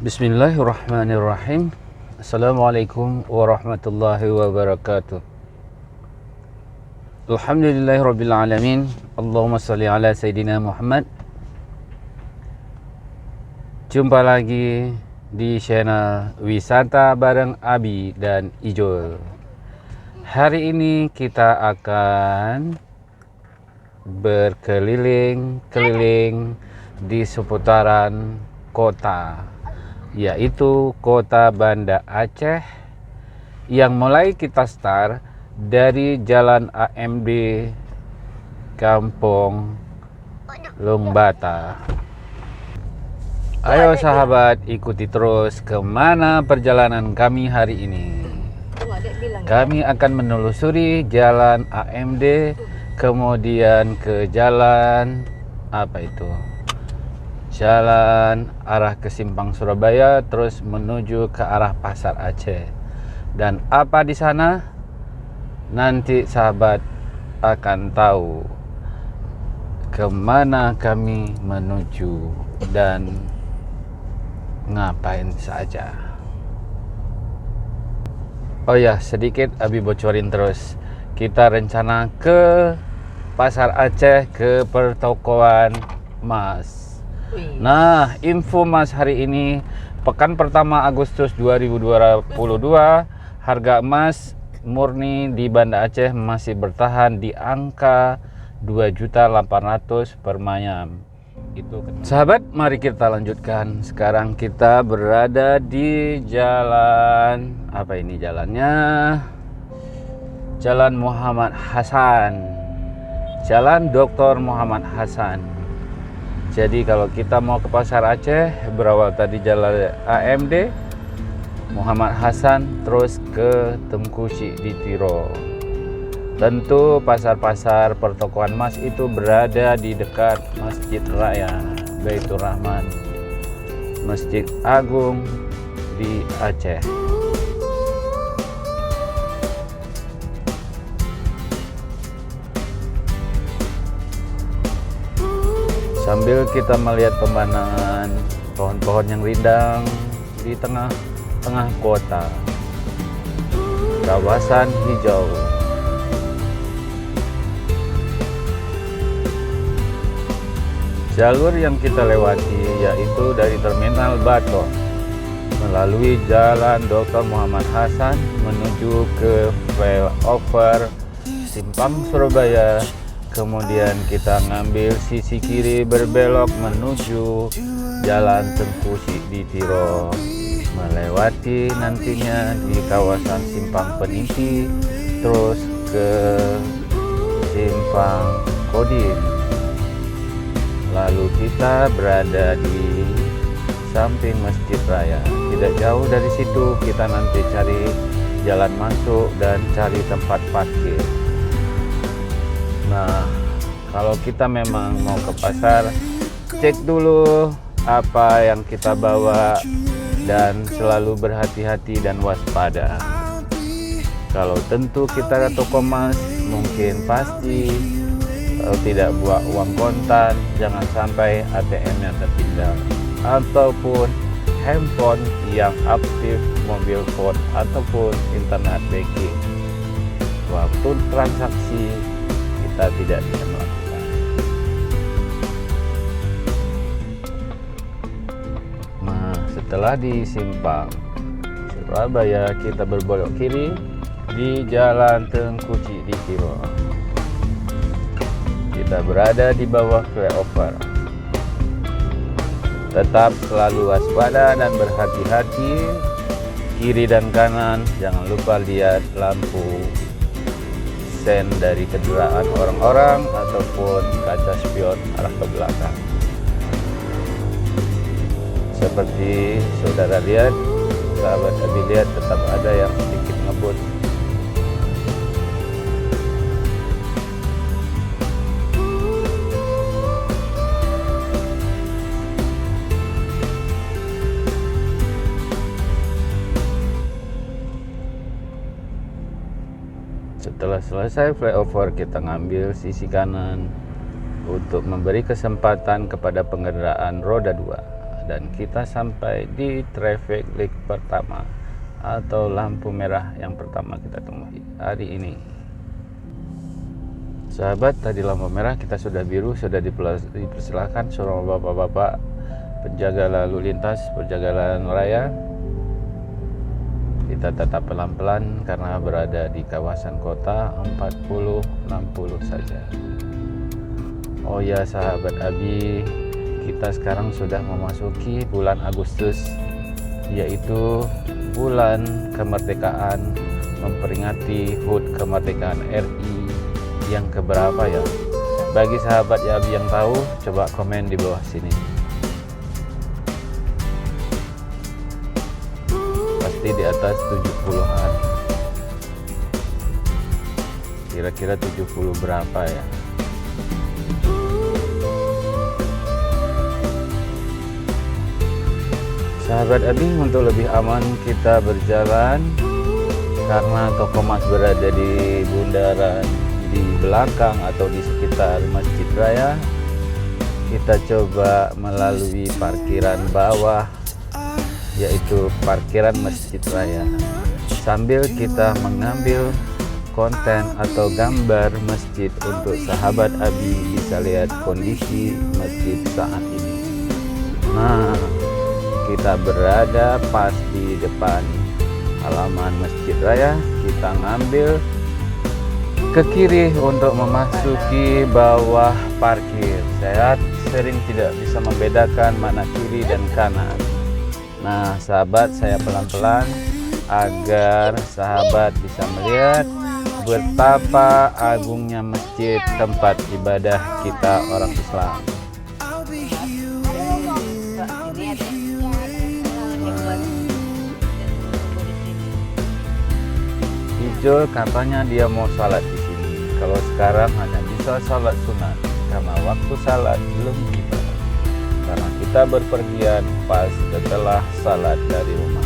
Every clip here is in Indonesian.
Bismillahirrahmanirrahim. Assalamualaikum warahmatullahi wabarakatuh. Alhamdulillahirabbil alamin. Allahumma shalli ala sayidina Muhammad. Jumpa lagi di channel Wisata bareng Abi dan Ijul. Hari ini kita akan berkeliling-keliling di seputaran kota, yaitu kota Banda Aceh, yang mulai kita start dari Jalan AMD Kampung Lungbata. Ayo sahabat, ikuti terus kemana perjalanan kami hari ini. Kami akan menelusuri Jalan AMD, kemudian ke jalan jalan arah ke Simpang Surabaya, terus menuju ke arah Pasar Aceh. Dan apa di sana? Nanti sahabat akan tahu kemana kami menuju dan ngapain saja. Oh ya, sedikit Abi bocorin terus. Kita rencana ke Pasar Aceh, ke pertokoan emas. Nah, info emas hari ini, pekan pertama Agustus 2022, harga emas murni di Banda Aceh masih bertahan di angka 2.800.000 per mayam. Sahabat, mari kita lanjutkan. Sekarang kita berada di jalan, apa ini jalannya? Jalan Muhammad Hasan, Jalan Dr. Muhammad Hasan. Jadi kalau kita mau ke Pasar Aceh, berawal tadi Jalan AMD Muhammad Hasan, terus ke Tengku Syek di Tiro. Tentu pasar-pasar pertokoan emas itu berada di dekat Masjid Raya Baitur Rahman, Masjid Agung di Aceh. Sambil kita melihat pemandangan pohon-pohon yang rindang di tengah kota, kawasan hijau. Jalur yang kita lewati yaitu dari Terminal Batok melalui Jalan Dr. Muhammad Hasan menuju ke flyover Simpang Surabaya. Kemudian kita ngambil sisi kiri berbelok menuju Jalan Tengku Syek di Tiro, melewati nantinya di kawasan Simpang Peniti, terus ke Simpang Kodim. Lalu kita berada di samping Masjid Raya. Tidak jauh dari situ kita nanti cari jalan masuk dan cari tempat parkir. Nah, kalau kita memang mau ke pasar, cek dulu apa yang kita bawa dan selalu berhati-hati dan waspada. Kalau tentu kita ke toko emas, mungkin pasti kalau tidak bawa uang kontan, jangan sampai ATM-nya tertinggal, ataupun handphone yang aktif, mobil phone ataupun internet banking. Waktu transaksi kita tidak bisa melakukan. Nah, setelah di Simpang Surabaya, kita berbelok kiri di Jalan Tengku Syek di Tiro. Kita berada di bawah flyover. Tetap selalu waspada dan berhati-hati. Kiri dan kanan, jangan lupa lihat lampu sen dari kendaraan orang-orang ataupun kaca spion arah ke belakang. Seperti saudara lihat, sahabat Abi lihat, tetap ada yang sedikit ngebut. Setelah selesai flyover, kita ngambil sisi kanan untuk memberi kesempatan kepada pengendaraan roda 2 dan kita sampai di traffic light pertama atau lampu merah yang pertama kita temui hari ini. Sahabat, tadi lampu merah kita sudah biru, sudah dipersilakan sama bapak-bapak penjaga lalu lintas, penjaga jalan raya. Kita tetap pelan-pelan karena berada di kawasan kota 40-60 saja. Oh ya sahabat Abi, kita sekarang sudah memasuki bulan Agustus, yaitu bulan kemerdekaan, memperingati HUT kemerdekaan RI yang keberapa ya? Bagi sahabat ya Abi yang tahu, coba komen di bawah sini. Pasti di atas 70-an. Kira-kira 70 berapa ya? Sahabat Abi, untuk lebih aman kita berjalan karena toko emas berada di bundaran di belakang atau di sekitar Masjid Raya. Kita coba melalui parkiran bawah, yaitu parkiran Masjid Raya, sambil kita mengambil konten atau gambar masjid untuk sahabat Abi bisa lihat kondisi masjid saat ini. Nah, kita berada pas di depan halaman Masjid Raya. Kita ngambil ke kiri untuk memasuki bawah parkir. Saya sering tidak bisa membedakan mana kiri dan kanan. Nah sahabat, saya pelan-pelan agar sahabat bisa melihat betapa agungnya masjid, tempat ibadah kita orang Islam. Hijau katanya dia mau salat di sini. Kalau sekarang hanya bisa salat sunat karena waktu salat belum tiba. Karena kita berpergian pas setelah salat dari rumah.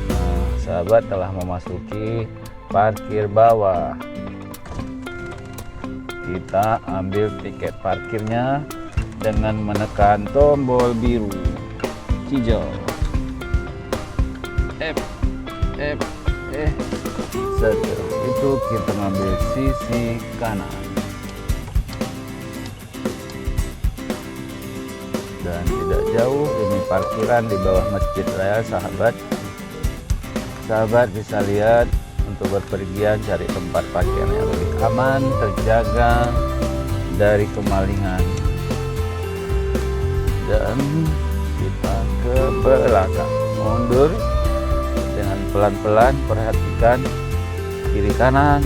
Nah, sahabat telah memasuki parkir bawah. Kita ambil tiket parkirnya dengan menekan tombol biru, hijau. Setelah itu kita ngambil sisi kanan dan tidak jauh ini parkiran di bawah Masjid Raya. Sahabat bisa lihat untuk berpergian cari tempat parkir yang lebih aman, terjaga dari kemalingan. Dan kita ke belakang, mundur dengan pelan-pelan, perhatikan kiri kanan,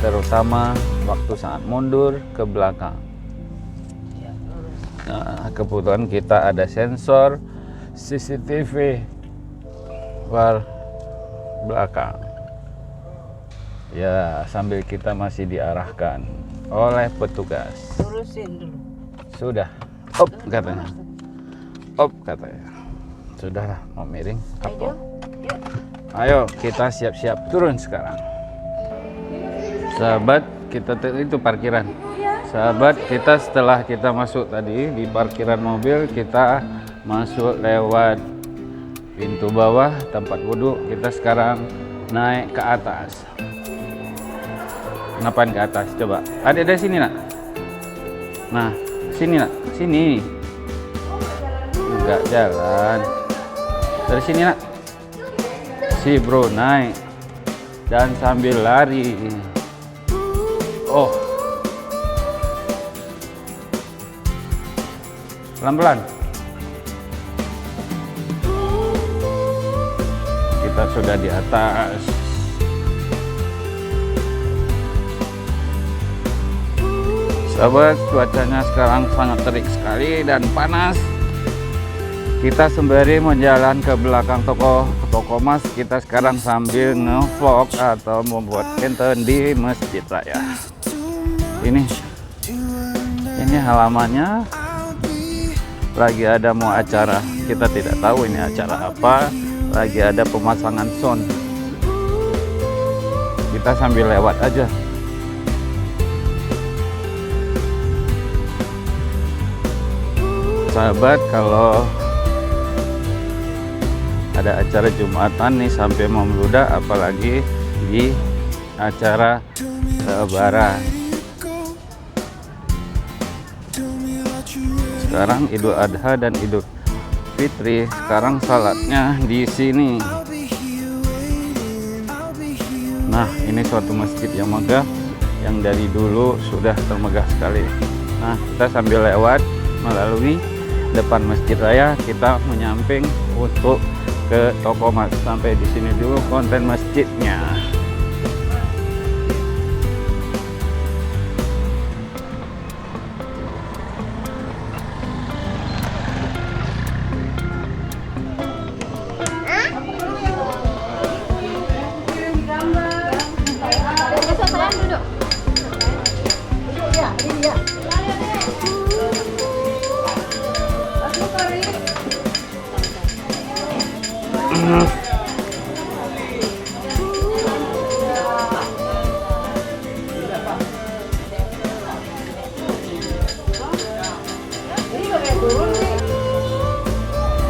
terutama waktu saat mundur ke belakang. Nah, kebetulan kita ada sensor CCTV bar belakang. Ya, sambil kita masih diarahkan oleh petugas. Lurusin dulu. Sudah, op katanya. Op katanya. Sudah mau miring. Apa? Ayo kita siap-siap turun sekarang. Sahabat, kita itu parkiran. Sahabat, kita setelah kita masuk tadi di parkiran mobil, kita masuk lewat pintu bawah tempat wudhu. Kita sekarang naik ke atas. Ngapain ke atas? Coba. Ada sini nak. Nah, sini nak. Sini. Enggak jalan. Dari sini nak. Si bro naik dan sambil lari. Oh, pelan-pelan. Kita sudah di atas. Sahabat, cuacanya sekarang sangat terik sekali dan panas. Kita sembari menjalan ke belakang toko emas, kita sekarang sambil nge-vlog atau membuat konten di Masjid Raya. Ini halamannya lagi ada mau acara, kita tidak tahu ini acara apa, lagi ada pemasangan sound. Kita sambil lewat aja. sahabat, kalau ada acara Jumatan nih sampai mau meludak, apalagi di acara Lebaran. Sekarang Idul Adha dan Idul Fitri. Sekarang salatnya di sini. Nah, ini suatu masjid yang megah, yang dari dulu sudah termegah sekali. Nah, kita sambil lewat melalui depan Masjid Raya, kita menyamping untuk ke toko mas. Sampai di sini dulu konten masjidnya.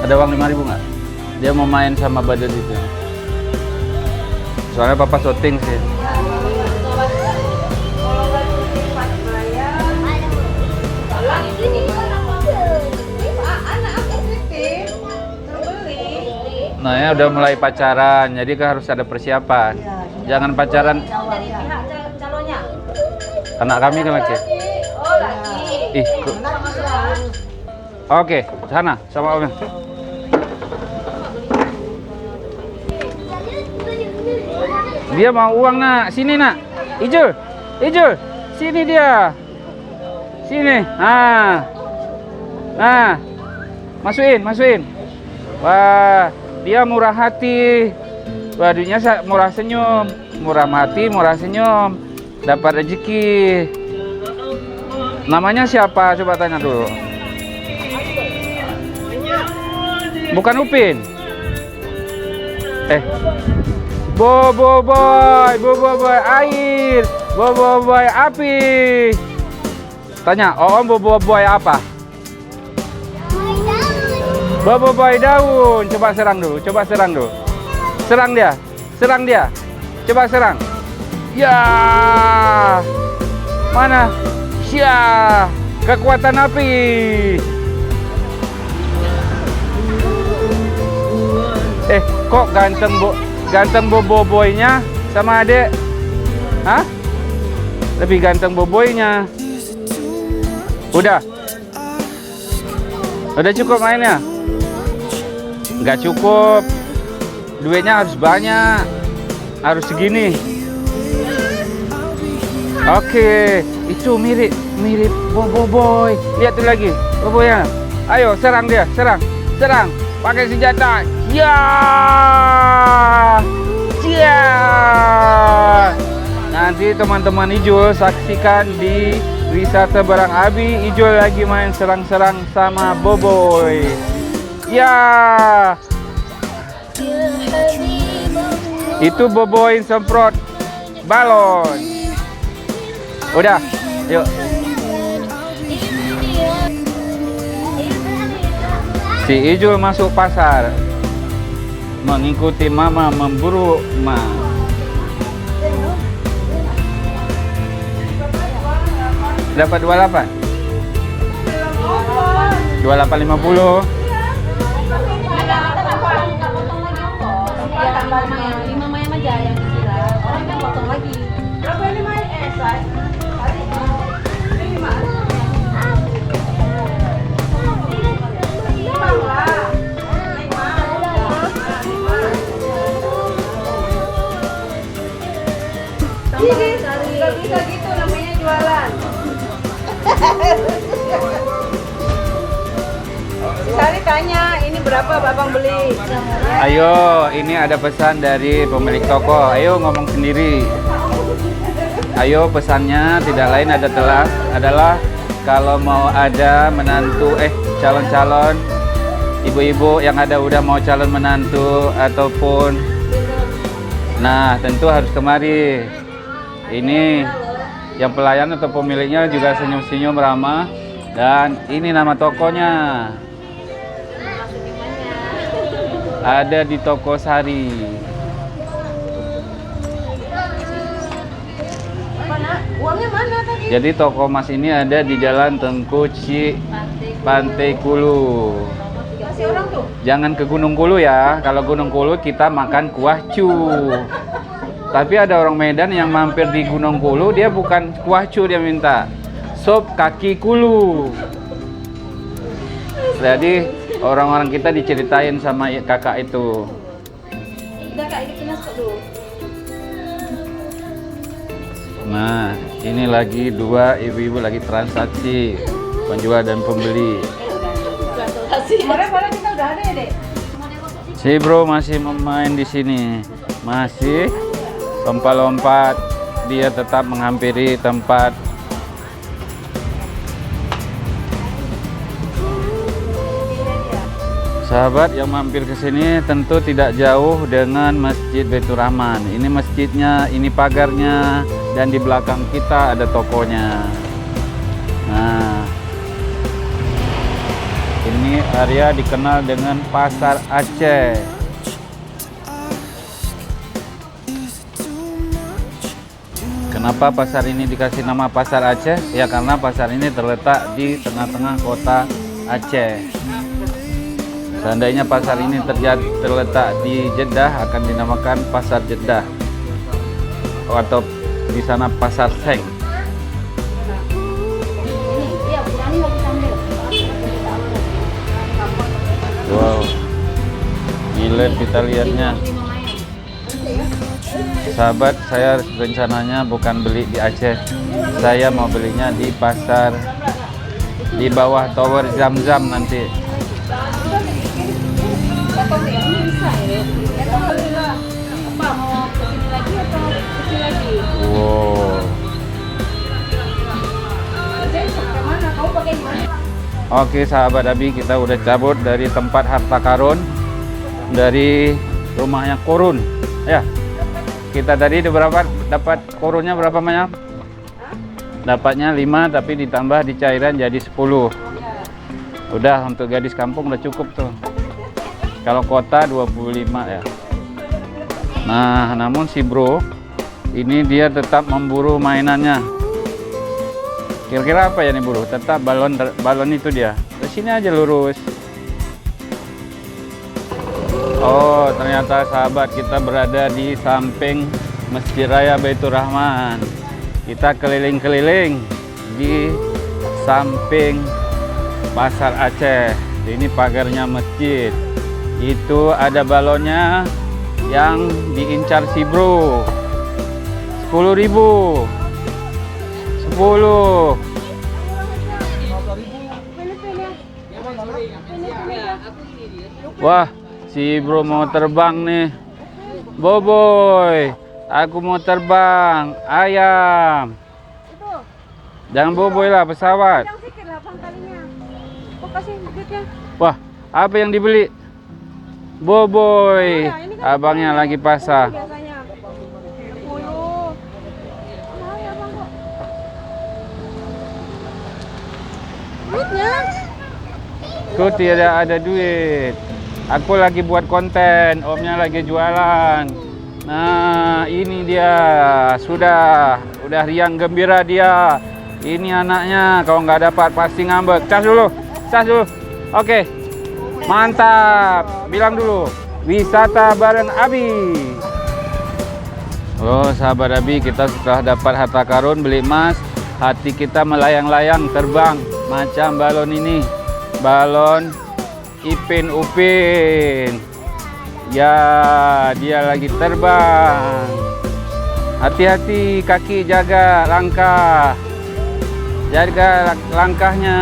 Ada uang 5.000 nggak? Dia mau main sama badan itu. Soalnya papa syuting sih. Nah ya udah mulai pacaran, jadi kan harus ada persiapan. Jangan pacaran. Dari pihak calonnya. Anak kami kan laki. Oh, laki. Ih, oke, sana sama omnya. Dia mau uang nak, sini nak. Ijul, Ijul, sini dia. Sini, nah, masukin. Wah, dia murah hati. Waduhnya murah senyum, murah hati, murah senyum. Dapat rezeki. Namanya siapa? Coba tanya dulu. Bukan Upin. Bobo boy air, bobo boy api. Tanya, bobo boy apa? Bobo boy daun. Coba serang dulu. Serang dia. Coba serang. Ya. Mana? Ya. Kekuatan api. Kok ganteng boboinya sama adek? Hah? Lebih ganteng boboinya. Udah cukup mainnya? Nggak cukup. Duitnya harus banyak. Harus segini. Oke, itu mirip boboiboy. Lihat tuh lagi boboinya. Ayo serang dia, serang. Pakai senjata. Ya. Nanti teman-teman Ijul saksikan di wisata Barang Abi. Ijul lagi main serang-serang sama boboy. Ya. Itu boboin semprot balon. Udah, yuk. Si Ijul masuk pasar, mengikuti mama memburu emas. Dapat 28. 28.50. Nggak bisa gitu namanya jualan. Sari tanya, ini berapa babang beli? Ayo, ini ada pesan dari pemilik toko. Ayo ngomong sendiri. Ayo, pesannya tidak lain adalah kalau mau ada menantu calon-calon ibu-ibu yang udah mau calon menantu ataupun, nah tentu harus kemari. Ini yang pelayan atau pemiliknya juga senyum-senyum ramah. Dan ini nama tokonya. Ada di Toko Sari. Mana? Uangnya mana tadi? Jadi toko Mas ini ada di Jalan Tengku Pantai Kulu. Masih orang tuh? Jangan ke Gunung Kulu ya. Kalau Gunung Kulu kita makan kuah cu. Tapi ada orang Medan yang mampir di Gunung Kulu, dia bukan kuah cu, dia minta sop kaki kulu. Jadi orang-orang kita diceritain sama kakak itu. Udah Kak, ini kena stop dulu. Nah, ini lagi dua ibu-ibu lagi transaksi, penjual dan pembeli. Kemarin kita udah ada ya, Dek? Si bro masih memain di sini, masih lompat-lompat. Dia tetap menghampiri tempat. Sahabat yang mampir ke sini tentu tidak jauh dengan Masjid Baitur Rahman. Ini masjidnya, ini pagarnya, dan di belakang kita ada tokonya. Nah, ini area dikenal dengan Pasar Aceh. Kenapa pasar ini dikasih nama Pasar Aceh? Ya karena pasar ini terletak di tengah-tengah kota Aceh. Seandainya pasar ini terletak di Jeddah, akan dinamakan Pasar Jeddah, atau di sana Pasar Seng. Wow, gila kita lihatnya. Sahabat, saya rencananya bukan beli di Aceh, saya mau belinya di pasar di bawah Tower Zam-Zam nanti. Apa mau kesini lagi atau kesini lagi? Wow. Kemana? Kamu pakai gimana? Oke sahabat Abi, kita udah cabut dari tempat harta karun, dari rumahnya Korun. Ya, kita tadi dapat korunnya berapa banyak? Dapatnya 5, tapi ditambah di cairan jadi 10. Udah, untuk gadis kampung udah cukup tuh. Kalau kota 25 ya. Nah, namun si bro ini dia tetap memburu mainannya. Kira-kira apa ya nih bro? Tetap balon itu dia. Ke sini aja lurus. Oh, ternyata sahabat kita berada di samping Masjid Raya Baitur Rahman. Kita keliling-keliling di samping Pasar Aceh. Ini pagarnya masjid. Itu ada balonnya yang diincar si bro. 10.000. 10. Wah, si bro mau terbang nih. Boboy, aku mau terbang. Ayam. Jangan boboy lah, pesawat. Wah, apa yang dibeli? Boboy, abangnya lagi pasang. Aku tidak ada duit. Aku lagi buat konten, omnya lagi jualan. Nah, ini dia. Udah riang gembira dia. Ini anaknya, kalau nggak dapat pasti ngambek. Cas dulu. Oke. Mantap. Bilang dulu. Wisata bareng Abi. Oh, sahabat Abi, kita setelah dapat harta karun, beli emas, hati kita melayang-layang terbang macam balon ini. Balon Ipin Upin. Ya, dia lagi terbang. Hati-hati, kaki jaga langkah. Jaga langkahnya.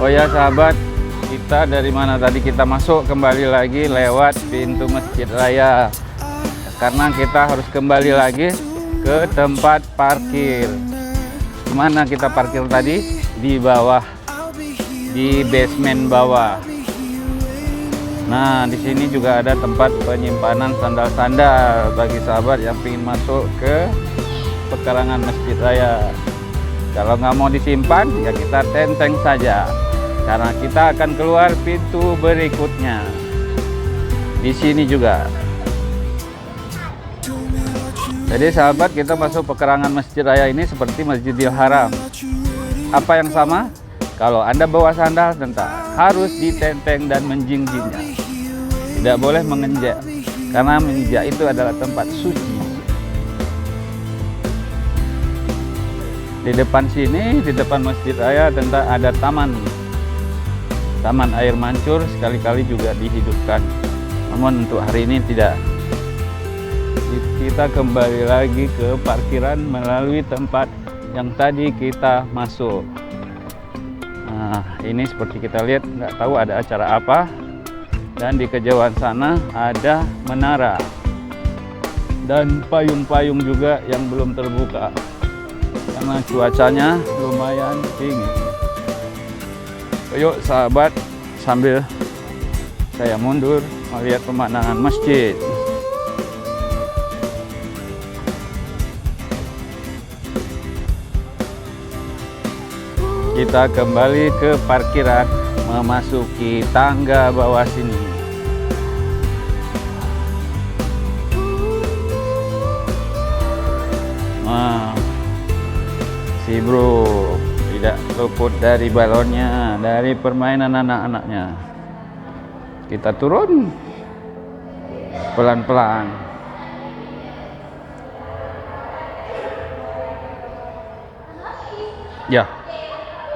Oh ya sahabat, kita dari mana tadi kita masuk kembali lagi lewat pintu Masjid Raya. Karena kita harus kembali lagi ke tempat parkir. Mana kita parkir tadi? Di bawah, di basement bawah. Nah, di sini juga ada tempat penyimpanan sandal-sandal bagi sahabat yang ingin masuk ke pekarangan Masjid Raya. Kalau nggak mau disimpan, ya kita tenteng saja. Karena kita akan keluar pintu berikutnya. Di sini juga. Jadi sahabat, kita masuk pekarangan Masjid Raya ini seperti Masjidil Haram. Apa yang sama? Kalau Anda bawa sandal, tentu harus ditenteng dan menjingjingnya. Tidak boleh menginjak, karena menginjak itu adalah tempat suci. Di depan sini, di depan Masjid Raya, tentu ada taman air mancur, sekali-kali juga dihidupkan. Namun untuk hari ini tidak. Kita kembali lagi ke parkiran melalui tempat yang tadi kita masuk. Nah, ini seperti kita lihat, nggak tahu ada acara apa. Dan di kejauhan sana ada menara dan payung-payung juga yang belum terbuka karena cuacanya lumayan tinggi. Yuk sahabat, sambil saya mundur melihat pemandangan masjid. Kita kembali ke parkiran, memasuki tangga bawah sini. Nah, si bro tidak luput dari balonnya, dari permainan anak-anaknya. Kita turun pelan-pelan. Ya,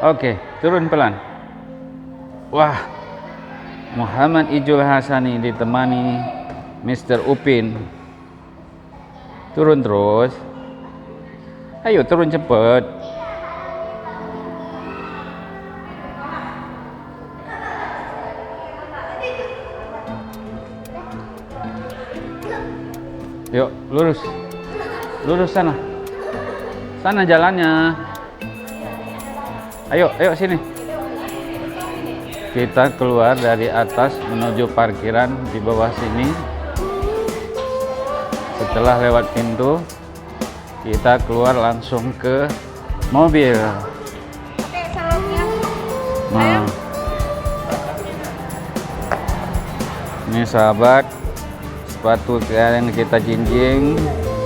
oke, turun pelan. Wah, Muhammad Ijul Hasani ditemani Mr. Upin. Turun terus. Ayo turun cepet. Yuk, lurus. Lurus sana. Sana jalannya. Ayo sini. Kita keluar dari atas menuju parkiran di bawah sini. Setelah lewat pintu, kita keluar langsung ke mobil. Oke, salonnya. Nah, ini sahabat, sepatu yang kita jinjing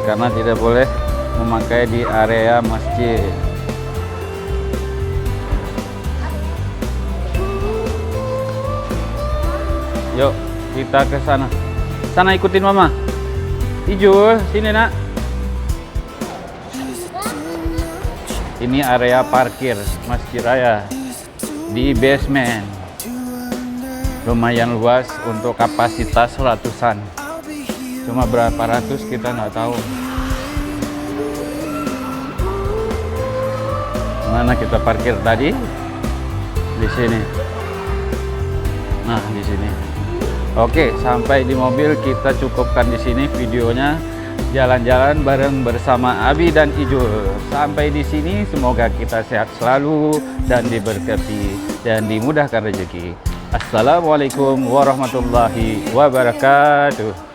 karena tidak boleh memakai di area masjid. Yuk, kita ke sana. Sana ikutin mama. Ijul, sini nak. Ini area parkir Masjid Raya di basement. Lumayan luas untuk kapasitas ratusan. Cuma berapa ratus kita nggak tahu. Mana kita parkir tadi? Di sini. Nah, di sini. Oke, sampai di mobil kita cukupkan di sini videonya. Jalan-jalan bareng bersama Abi dan Ijul. Sampai di sini, semoga kita sehat selalu dan diberkati dan dimudahkan rezeki. Assalamualaikum warahmatullahi wabarakatuh.